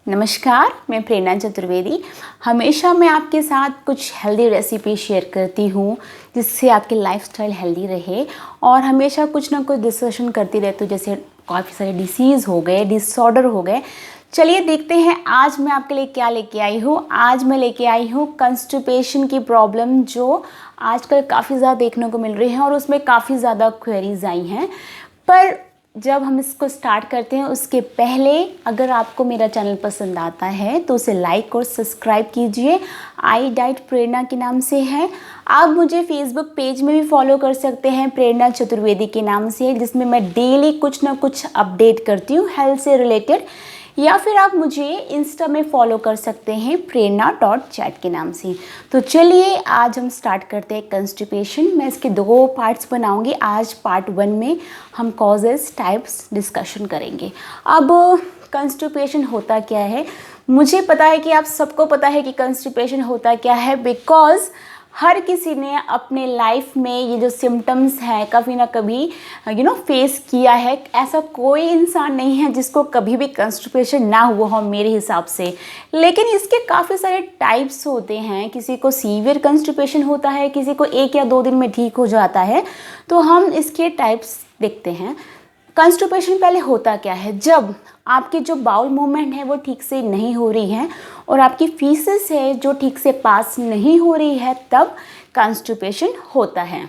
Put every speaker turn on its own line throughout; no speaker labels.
नमस्कार, मैं प्रेरणा चतुर्वेदी। हमेशा मैं आपके साथ कुछ हेल्दी रेसिपी शेयर करती हूँ जिससे आपकी लाइफस्टाइल हेल्दी रहे और हमेशा कुछ ना कुछ डिस्कशन करती रहती हूँ, जैसे काफ़ी सारे डिसीज़ हो गए, डिसऑर्डर हो गए। चलिए देखते हैं आज मैं आपके लिए क्या लेके आई हूँ। आज मैं लेके आई हूँ कंस्टिपेशन की प्रॉब्लम, जो आजकल काफ़ी ज़्यादा देखने को मिल रही है और उसमें काफ़ी ज़्यादा क्वेरीज आई हैं। पर जब हम इसको स्टार्ट करते हैं उसके पहले अगर आपको मेरा चैनल पसंद आता है तो उसे लाइक और सब्सक्राइब कीजिए। आई डाइट प्रेरणा के नाम से है। आप मुझे फेसबुक पेज में भी फॉलो कर सकते हैं, प्रेरणा चतुर्वेदी के नाम से, जिसमें मैं डेली कुछ ना कुछ अपडेट करती हूँ हेल्थ से रिलेटेड। या फिर आप मुझे इंस्टा में फॉलो कर सकते हैं prerna.chat के नाम से। तो चलिए आज हम स्टार्ट करते हैं कंस्टिपेशन। मैं इसके 2 पार्ट्स बनाऊंगी। आज पार्ट 1 में हम कॉजेस टाइप्स डिस्कशन करेंगे। अब कंस्टिपेशन होता क्या है, मुझे पता है कि आप सबको पता है कि कंस्टिपेशन होता क्या है, बिकॉज हर किसी ने अपने लाइफ में ये जो सिम्टम्स हैं कभी ना कभी फेस किया है। ऐसा कोई इंसान नहीं है जिसको कभी भी कंस्टिपेशन ना हुआ हो मेरे हिसाब से। लेकिन इसके काफ़ी सारे टाइप्स होते हैं। किसी को सीवियर कंस्टिपेशन होता है, किसी को 1 या 2 दिन में ठीक हो जाता है। तो हम इसके टाइप्स देखते हैं। कंस्टिपेशन पहले होता क्या है, जब आपकी जो बाउल मूवमेंट है वो ठीक से नहीं हो रही है और आपकी फीसेस है जो ठीक से पास नहीं हो रही है, तब कंस्टिपेशन होता है।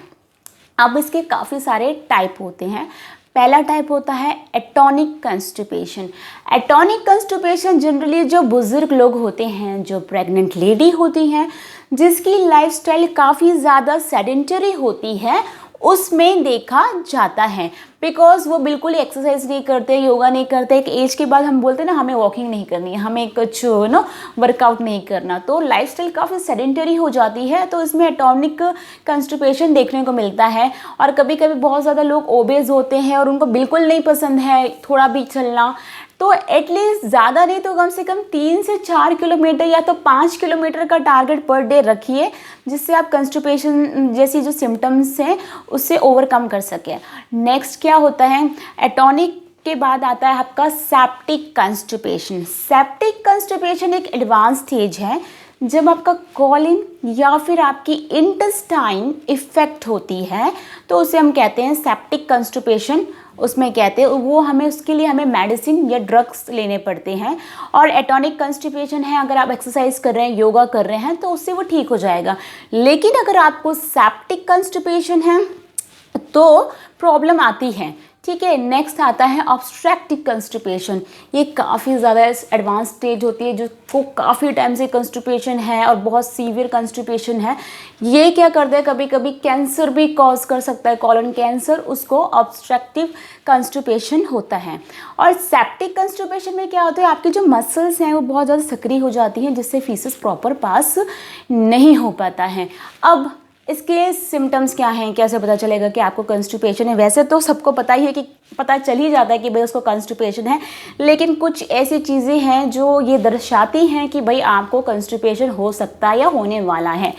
अब इसके काफ़ी सारे टाइप होते हैं। पहला टाइप होता है atonic constipation. Atonic constipation generally जो बुज़ुर्ग लोग होते हैं, जो प्रेग्नेंट लेडी होती हैं, जिसकी लाइफस्टाइल काफ़ी ज़्यादा सेडेंटरी होती है, उसमें देखा जाता है। बिकॉज वो बिल्कुल एक्सरसाइज नहीं करते, योगा नहीं करते। एक एज के बाद हम बोलते हैं ना, हमें वॉकिंग नहीं करनी है, हमें कुछ वर्कआउट नहीं करना, तो लाइफस्टाइल काफ़ी सेडेंटरी हो जाती है। तो इसमें एटोनिक कंस्टिपेशन देखने को मिलता है। और कभी कभी बहुत ज़्यादा लोग ओबेज होते हैं और उनको बिल्कुल नहीं पसंद है थोड़ा भी चलना। तो एटलीस्ट ज़्यादा नहीं तो कम से कम 3 से 4 किलोमीटर या तो 5 किलोमीटर का टारगेट पर डे रखिए, जिससे आप कंस्टिपेशन जैसी जो सिम्टम्स हैं उससे ओवरकम कर सकें। नेक्स्ट क्या होता है, एटोनिक के बाद आता है आपका सेप्टिक कंस्टिपेशन। सेप्टिक कंस्टिपेशन एक एडवांस स्टेज है जब आपका कॉलिन या फिर आपकी इंटेस्टाइन इफेक्ट होती है, तो उसे हम कहते हैं सेप्टिक कंस्टिपेशन। उसमें कहते हैं वो हमें उसके लिए हमें मेडिसिन या ड्रग्स लेने पड़ते हैं। और एटोनिक कंस्टिपेशन है, अगर आप एक्सरसाइज कर रहे हैं, योगा कर रहे हैं, तो उससे वो ठीक हो जाएगा। लेकिन अगर आपको सेप्टिक कंस्टिपेशन है तो प्रॉब्लम आती है। ठीक है, नेक्स्ट आता है ऑब्स्ट्रक्टिव कंस्टिपेशन। ये काफ़ी ज़्यादा एडवांस स्टेज होती है, जिसको काफ़ी टाइम से कंस्टिपेशन है और बहुत सीवियर कंस्टिपेशन है। ये क्या करता है, कभी कभी कैंसर भी कॉज कर सकता है, कॉलन कैंसर, उसको ऑब्स्ट्रक्टिव कंस्टिपेशन होता है। और सेप्टिक कंस्टिपेशन में क्या होता है, आपकी जो मसल्स हैं वो बहुत ज़्यादा सक्रिय हो जाती हैं, जिससे फीसेस प्रॉपर पास नहीं हो पाता है। अब इसके सिम्टम्स क्या हैं, कैसे पता चलेगा कि आपको कंस्टिपेशन है। वैसे तो सबको पता ही है कि पता चल ही जाता है कि भाई उसको कंस्टिपेशन है, लेकिन कुछ ऐसी चीज़ें हैं जो ये दर्शाती हैं कि भाई आपको कंस्टिपेशन हो सकता है या होने वाला है।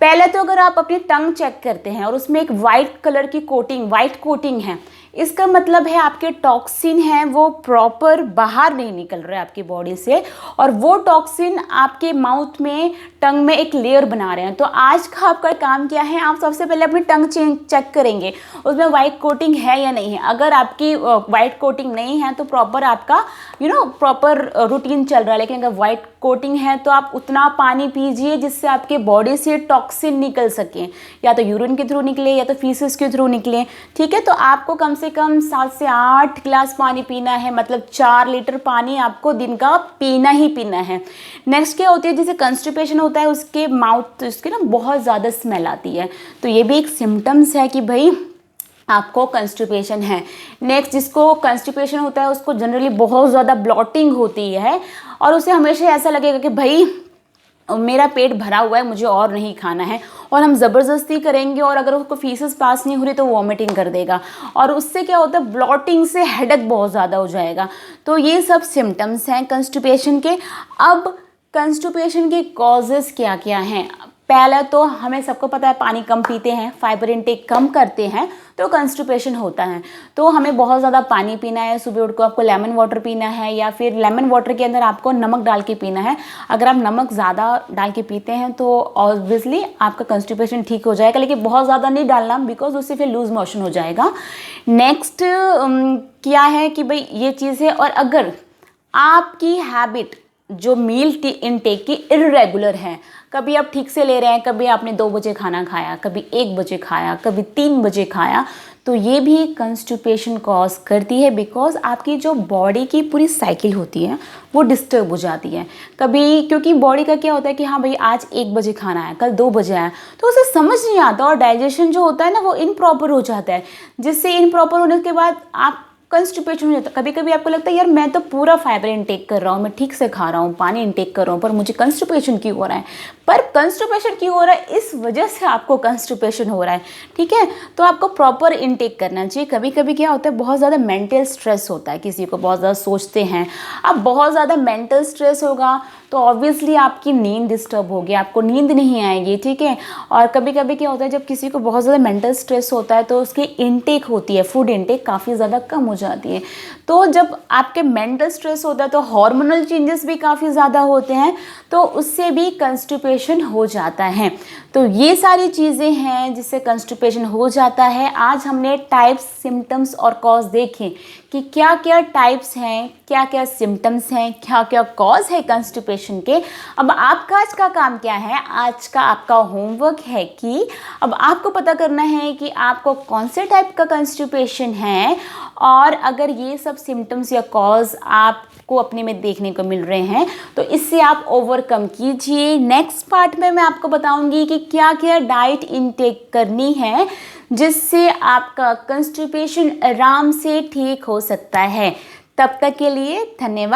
पहले तो अगर आप अपनी टंग चेक करते हैं और उसमें एक वाइट कलर की वाइट कोटिंग है, इसका मतलब है आपके टॉक्सिन हैं वो प्रॉपर बाहर नहीं निकल रहे आपकी बॉडी से, और वो टॉक्सिन आपके माउथ में, टंग में एक लेयर बना रहे हैं। तो आज का आपका काम क्या है, आप सबसे पहले अपनी टंग चेक करेंगे उसमें वाइट कोटिंग है या नहीं है। अगर आपकी वाइट कोटिंग नहीं है तो प्रॉपर आपका प्रॉपर रूटीन चल रहा है। लेकिन अगर वाइट कोटिंग है तो आप उतना पानी पीजिए जिससे आपके बॉडी से टॉक्सिन निकल सके, या तो यूरिन के थ्रू निकले या तो फीसेस के थ्रू निकले। ठीक है, तो आपको कम से कम 7 से 8 गिलास पानी पीना है, मतलब 4 लीटर पानी आपको दिन का पीना ही पीना है। नेक्स्ट क्या होती है, जैसे कंस्टिपेशन होता है उसके माउथ, उसके ना बहुत ज़्यादा स्मेल आती है, तो ये भी एक सिम्टम्स है कि भाई आपको कंस्टिपेशन है। नेक्स्ट, जिसको कंस्टिपेशन होता है उसको जनरली बहुत ज़्यादा ब्लॉटिंग होती है और उसे हमेशा ऐसा लगेगा कि भाई मेरा पेट भरा हुआ है, मुझे और नहीं खाना है, और हम ज़बरदस्ती करेंगे और अगर उसको फीसेस पास नहीं हो रही तो वॉमिटिंग कर देगा। और उससे क्या होता है, ब्लॉटिंग से हेडेक बहुत ज़्यादा हो जाएगा। तो ये सब सिम्टम्स हैं कंस्टिपेशन के। अब कंस्टिपेशन के कॉजेज़ क्या क्या हैं, पहला तो हमें सबको पता है पानी कम पीते हैं, फाइबर इनटेक कम करते हैं तो कंस्टिपेशन होता है। तो हमें बहुत ज़्यादा पानी पीना है, सुबह उठ को आपको लेमन वाटर पीना है या फिर लेमन वाटर के अंदर आपको नमक डाल के पीना है। अगर आप नमक ज़्यादा डाल के पीते हैं तो ऑब्वियसली आपका कंस्टिपेशन ठीक हो जाएगा, लेकिन बहुत ज़्यादा नहीं डालना बिकॉज उससे फिर लूज मोशन हो जाएगा। नेक्स्ट क्या है कि भाई ये चीज़ है, और अगर आपकी हैबिट जो मील इनटेक की इर्रेगुलर है, कभी आप ठीक से ले रहे हैं, कभी आपने 2 बजे खाना खाया, कभी 1 बजे खाया, कभी 3 बजे खाया, तो ये भी कंस्टिपेशन कॉज करती है बिकॉज आपकी जो बॉडी की पूरी साइकिल होती है वो डिस्टर्ब हो जाती है कभी, क्योंकि बॉडी का क्या होता है कि हाँ भाई आज 1 बजे खाना है, कल 2 बजे आया, तो उसे समझ नहीं आता और डाइजेशन जो होता है ना वो इनप्रॉपर हो जाता है, जिससे इनप्रॉपर होने के बाद आप कंस्टिपेशन हो जाता है। कभी कभी आपको लगता है यार मैं तो पूरा फाइबर इनटेक कर रहा हूँ, मैं ठीक से खा रहा हूँ, पानी इनटेक कर रहा हूँ, पर मुझे कंस्टिपेशन क्यों हो रहा है? पर कंस्टिपेशन क्यों हो रहा है? इस वजह से आपको कंस्टिपेशन हो रहा है, ठीक है? तो आपको प्रॉपर इनटेक करना चाहिए। कभी कभी क्या होता है, बहुत ज़्यादा मेंटल स्ट्रेस होता है, किसी को बहुत ज़्यादा सोचते हैं, अब बहुत ज़्यादा मेंटल स्ट्रेस होगा तो ऑब्वियसली आपकी नींद डिस्टर्ब होगी, आपको नींद नहीं आएगी, ठीक है? और कभी कभी क्या होता है, जब किसी को बहुत ज़्यादा मेंटल स्ट्रेस होता है तो उसकी इनटेक होती है, फूड इनटेक काफ़ी ज़्यादा कम हो जाती है। तो जब आपके मेंटल स्ट्रेस होता है तो हार्मोनल चेंजेस भी काफ़ी ज़्यादा होते हैं, तो उससे भी कंस्टिपेशन हो जाता है। तो ये सारी चीज़ें हैं जिससे कंस्टिपेशन हो जाता है। आज हमने टाइप्स, सिम्टम्स और कॉज देखे कि क्या क्या टाइप्स हैं, क्या क्या सिम्टम्स हैं, क्या क्या कॉज है कंस्टिपेशन के। अब आपका आज का काम क्या है? आज का आपका होमवर्क है कि अब आपको पता करना है कि आपको कौन से टाइप का कंस्टिपेशन है, और अगर ये सब सिम्टम्स या कॉज आपको अपने में देखने को मिल रहे हैं तो इससे आप ओवरकम कीजिए। नेक्स्ट पार्ट में मैं आपको बताऊंगी कि क्या क्या डाइट इनटेक करनी है जिससे आपका कंस्टिपेशन आराम से ठीक हो सकता है। तब तक के लिए धन्यवाद।